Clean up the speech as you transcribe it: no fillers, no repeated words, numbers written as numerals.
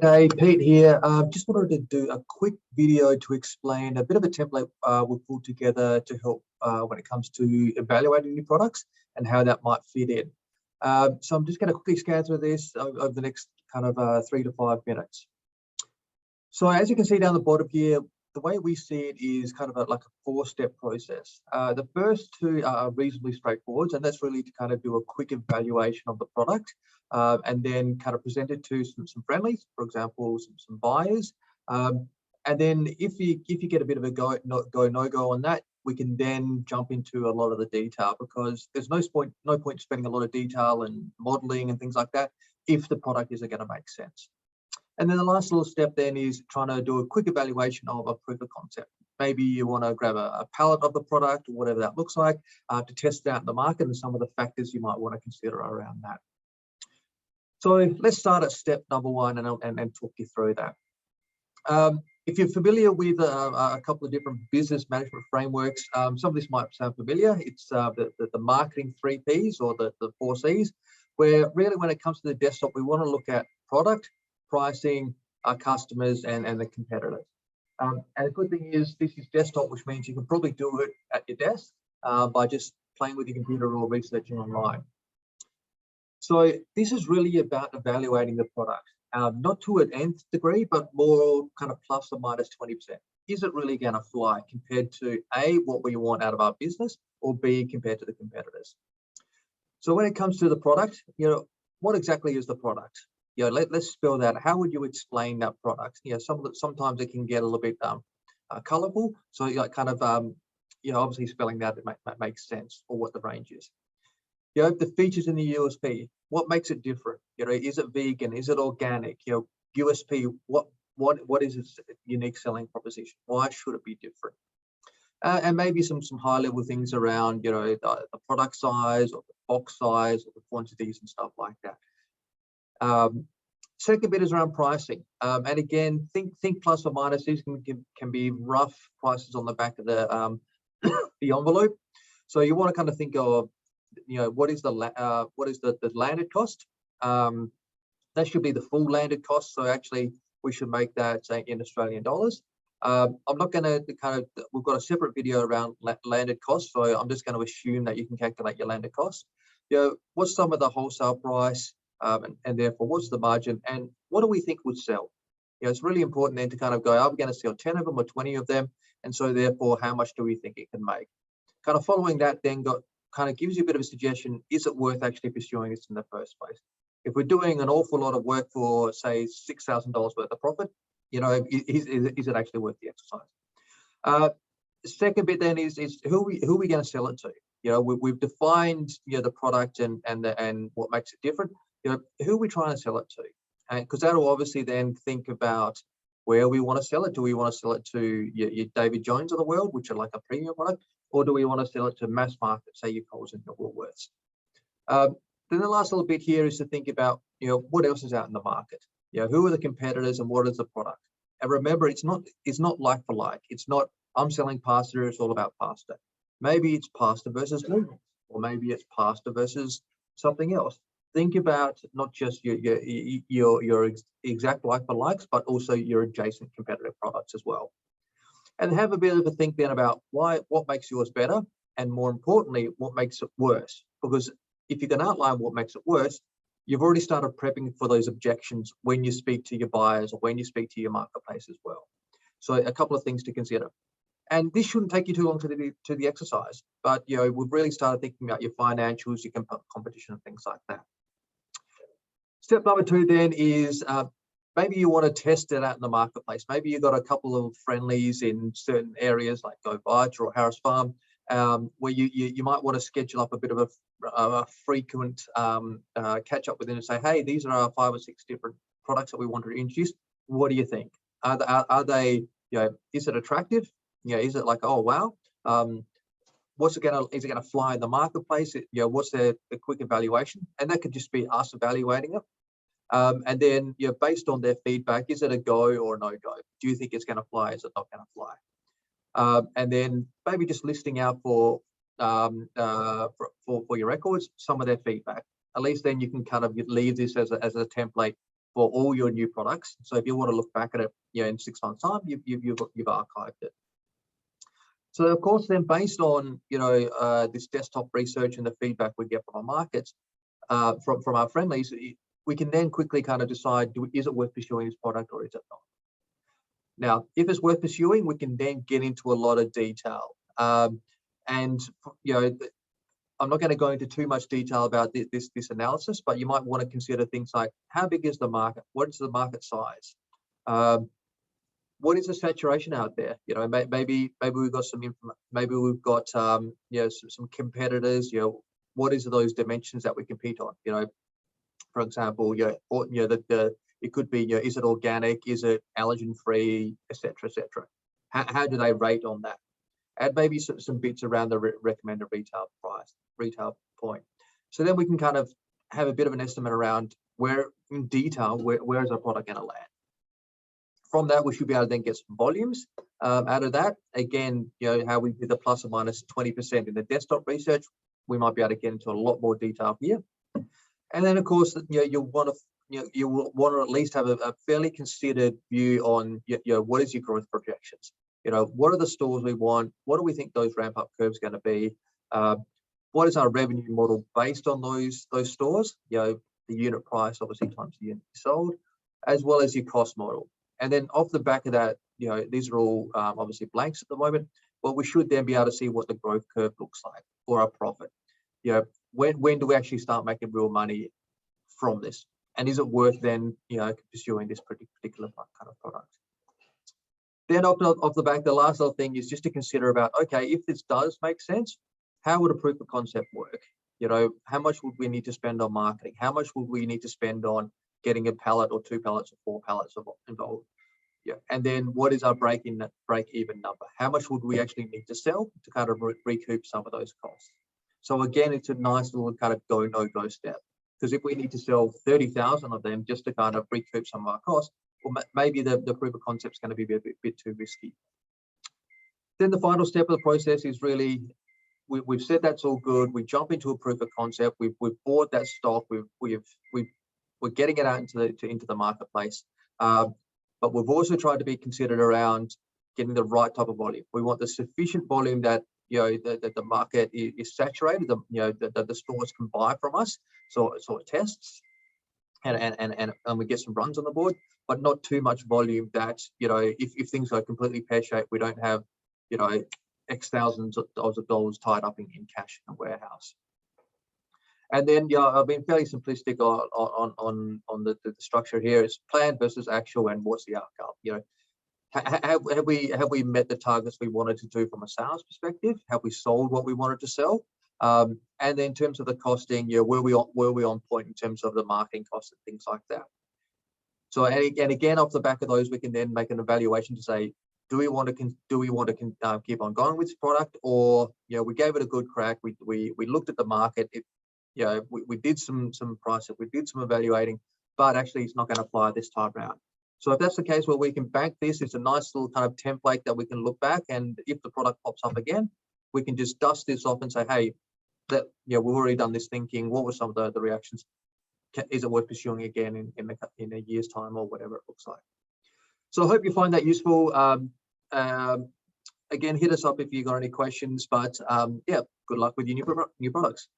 Hey, Pete here. Just wanted to do a quick video to explain a bit of a template we've pulled together to help when it comes to evaluating new products and how that might fit in. So I'm just going to quickly scan through this over the next kind of 3 to 5 minutes. So as you can see down the bottom here, the way we see it is kind of like a 4-step process. The first two are reasonably straightforward, and that's really to kind of do a quick evaluation of the product and then kind of present it to some friendlies, for example, some buyers. And then if you get a bit of a no-go on that, we can then jump into a lot of the detail, because there's no point spending a lot of detail and modeling and things like that if the product isn't going to make sense. And then the last little step then is trying to do a quick evaluation of a proof of concept. Maybe you want to grab a palette of the product or whatever that looks like to test it out in the market, and some of the factors you might want to consider around that. So let's start at step number 1 and talk you through that. If you're familiar with a couple of different business management frameworks, some of this might sound familiar. It's the marketing 3 Ps or the 4 Cs, where really when it comes to the desktop, we want to look at product, pricing, our customers, and the competitors. And the good thing is this is desktop, which means you can probably do it at your desk by just playing with your computer or researching online. So this is really about evaluating the product, not to an nth degree, but more kind of plus or minus 20%. Is it really going to fly compared to A, what we want out of our business, or B, compared to the competitors? So when it comes to the product, what exactly is the product? Let's spell that. How would you explain that product? Sometimes it can get a little bit colorful. So obviously spelling that makes sense, or what the range is. The features in the USP, what makes it different? Is it vegan? Is it organic? USP, what is its unique selling proposition? Why should it be different? And maybe some high level things around, the product size or the box size or the quantities and stuff like that. Second bit is around pricing, and again, think plus or minus. These can be rough prices on the back of the the envelope. So you want to kind of think of, what is the landed cost? That should be the full landed cost. So actually, we should make that, say, in Australian dollars. I'm not going to we've got a separate video around landed costs, so I'm just going to assume that you can calculate your landed cost. What's some of the wholesale price? And therefore, what's the margin, and what do we think would sell? It's really important then to kind of go, are we going to sell 10 of them or 20 of them? And so therefore, how much do we think it can make? Kind of following that then kind of gives you a bit of a suggestion. Is it worth actually pursuing this in the first place? If we're doing an awful lot of work for, say, $6,000 worth of profit, is it actually worth the exercise? The second bit then is who are we going to sell it to? We've defined the product and what makes it different. Who are we trying to sell it to? Because that'll obviously then think about where we want to sell it. Do we want to sell it to your David Jones of the world, which are like a premium product, or do we want to sell it to mass market, say your Coles and your Woolworths? Then the last little bit here is to think about, what else is out in the market? Who are the competitors and what is the product? And remember, it's not like for like. It's not, I'm selling pasta, it's all about pasta. Maybe it's pasta versus noodles, or maybe it's pasta versus something else. Think about not just your exact like for likes, but also your adjacent competitive products as well. And have a bit of a think then about what makes yours better, and more importantly, what makes it worse. Because if you can outline what makes it worse, you've already started prepping for those objections when you speak to your buyers or when you speak to your marketplace as well. So a couple of things to consider. And this shouldn't take you too long to the exercise, but we've really started thinking about your financials, your competition, and things like that. Step number 2 then is maybe you want to test it out in the marketplace. Maybe you've got a couple of friendlies in certain areas like Go Barger or Harris Farm, where you might want to schedule up a bit of a frequent catch up with them and say, hey, these are our 5 or 6 different products that we want to introduce. What do you think? Are they, is it attractive? Is it like, oh, wow? Is it going to fly in the marketplace? What's the quick evaluation? And that could just be us evaluating it. And then, based on their feedback, is it a go or a no go? Do you think it's going to fly? Is it not going to fly? And then maybe just listing out for your records some of their feedback. At least then you can kind of leave this as a template for all your new products. So if you want to look back at it, in 6 months' time, you've archived it. So of course, then based on this desktop research and the feedback we get from our markets, from our friendlies, we can then quickly kind of decide, is it worth pursuing this product or is it not? Now, if it's worth pursuing, we can then get into a lot of detail. And I'm not going to go into too much detail about this analysis, but you might want to consider things like, how big is the market? What is the market size? What is the saturation out there? Maybe we've got maybe we've got some competitors. What is those dimensions that we compete on? For example, it could be, is it organic? Is it allergen free, etc., etc. How do they rate on that? And maybe some bits around the recommended retail point. So then we can kind of have a bit of an estimate around where in detail, where is our product going to land. From that, we should be able to then get some volumes out of that. Again, how we did the plus or minus 20% in the desktop research, we might be able to get into a lot more detail here. And then, of course, you'll want to at least have a fairly considered view on what is your growth projections. What are the stores we want? What do we think those ramp up curves are going to be? What is our revenue model based on those stores? The unit price, obviously, times the unit sold, as well as your cost model. And then off the back of that, these are all obviously blanks at the moment, but we should then be able to see what the growth curve looks like for our profit. When do we actually start making real money from this? And is it worth then, pursuing this particular kind of product? Then off the back, the last little thing is just to consider about, okay, if this does make sense, how would a proof of concept work? How much would we need to spend on marketing? How much would we need to spend on getting a pallet or 2 pallets or 4 pallets involved? And then what is our break-even number? How much would we actually need to sell to kind of recoup some of those costs? So again, it's a nice little kind of go, no-go step. Because if we need to sell 30,000 of them just to kind of recoup some of our costs, well, maybe the proof of concept is going to be a bit too risky. Then the final step of the process is really, we've said that's all good. We jump into a proof of concept. We've bought that stock. We're getting it out into the marketplace. But we've also tried to be considered around getting the right type of volume. We want the sufficient volume that that the market is saturated, that the stores can buy from us, so tests, and we get some runs on the board, but not too much volume that if things are completely pear-shaped, we don't have X thousands of dollars tied up in cash in a warehouse. And then I've been fairly simplistic on the structure here. It's plan versus actual, and what's the outcome. Have we met the targets we wanted to do from a sales perspective? Have we sold what we wanted to sell? And then in terms of the costing, were we on point in terms of the marketing costs and things like that? So and again, off the back of those, we can then make an evaluation to say, do we want to keep on going with this product, or we gave it a good crack. We looked at the market. We did some pricing, we did some evaluating, but actually it's not going to apply this time around. So if that's the case, where we can bank this, it's a nice little kind of template that we can look back, and if the product pops up again, we can just dust this off and say, hey, we've already done this thinking. What were some of the reactions? Is it worth pursuing again in a year's time, or whatever it looks like? So I hope you find that useful. Again, hit us up if you got any questions, but yeah, good luck with your new products.